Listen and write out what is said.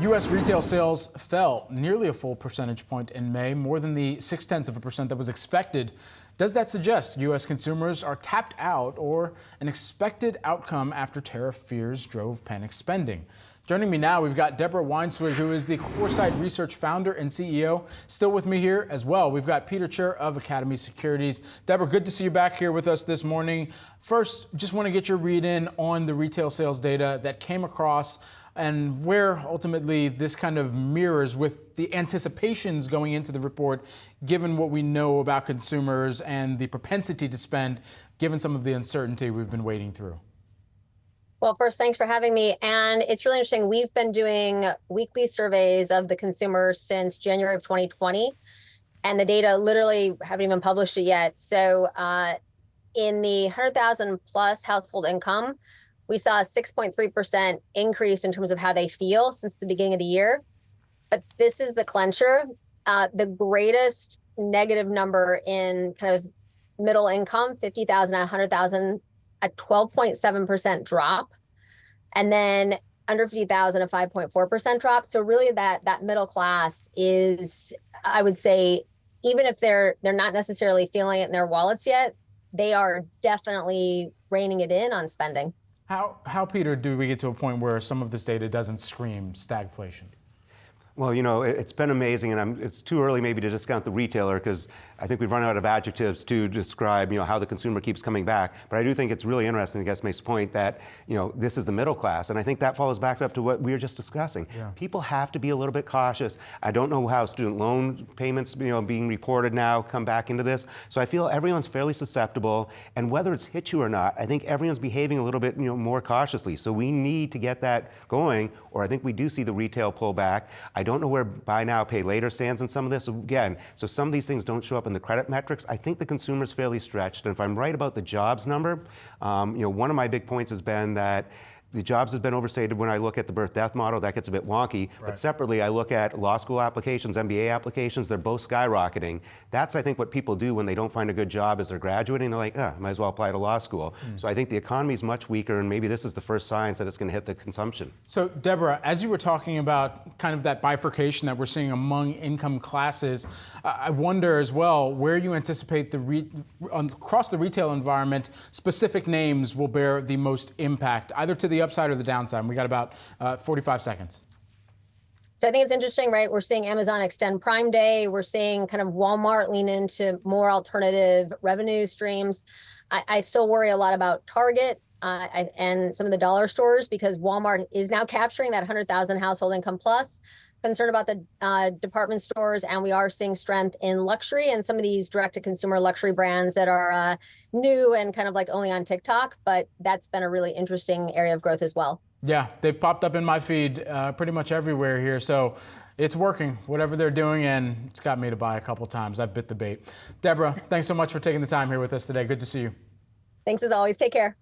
U.S. retail sales fell nearly a full percentage point in May, more than the 0.6% that was expected. Does that suggest U.S. consumers are tapped out or an expected outcome after tariff fears drove panic spending? Joining me now, we've got Deborah Weinswig, who is the Coresight Research founder and CEO. Still with me here as well, we've got Peter Tchir of Academy Securities. Deborah, good to see you back here with us this morning. First, just want to get your read in on the retail sales data that came across and where ultimately this kind of mirrors with the anticipations going into the report, given what we know about consumers and the propensity to spend, given some of the uncertainty we've been wading through. Well, first, thanks for having me. And it's really interesting. We've been doing weekly surveys of the consumer since January of 2020, and the data literally haven't even published it yet. So in the 100,000 plus household income, we saw a 6.3% increase in terms of how they feel since the beginning of the year. But this is the clincher. The greatest negative number in kind of middle income, 50,000 to 100,000, a 12.7% drop. And then under 50,000, a 5.4% drop. So really that middle class is, I would say, even if they're not necessarily feeling it in their wallets yet, they are definitely reining it in on spending. How, Peter, do we get to a point where some of this data doesn't scream stagflation? Well, you know, it's been amazing, and it's too early maybe to discount the retailer because I think we've run out of adjectives to describe, you know, how the consumer keeps coming back. But I do think it's really interesting, I guess, makes the point that, you know, this is the middle class, and I think that follows back up to what we were just discussing. Yeah. People have to be a little bit cautious. I don't know how student loan payments, you know, being reported now come back into this. So I feel everyone's fairly susceptible, and whether it's hit you or not, I think everyone's behaving a little bit, you know, more cautiously. So we need to get that going, or I think we do see the retail pull back. I don't know where buy now, pay later stands in some of this. Again, so some of these things don't show up in the credit metrics. I think the consumer's fairly stretched. And if I'm right about the jobs number, you know, one of my big points has been that the jobs has been overstated when I look at the birth-death model. That gets a bit wonky. Right. But separately, I look at law school applications, MBA applications. They're both skyrocketing. That's, I think, what people do when they don't find a good job as they're graduating. They're like, might as well apply to law school. So I think the economy is much weaker, and maybe this is the first signs that it's going to hit the consumption. So, Deborah, as you were talking about kind of that bifurcation that we're seeing among income classes, I wonder as well where you anticipate across the retail environment, specific names will bear the most impact, either to the upside or the downside. We got about 45 seconds. So I think it's interesting, right? We're seeing Amazon extend Prime Day. We're seeing kind of Walmart lean into more alternative revenue streams. I still worry a lot about Target and some of the dollar stores because Walmart is now capturing that 100,000 household income plus. Concerned about the department stores, and we are seeing strength in luxury and some of these direct-to-consumer luxury brands that are new and kind of like only on TikTok, but that's been a really interesting area of growth as well. Yeah, they've popped up in my feed pretty much everywhere here, so it's working, whatever they're doing, and it's got me to buy a couple times. I've bit the bait. Deborah, thanks so much for taking the time here with us today. Good to see you. Thanks as always. Take care.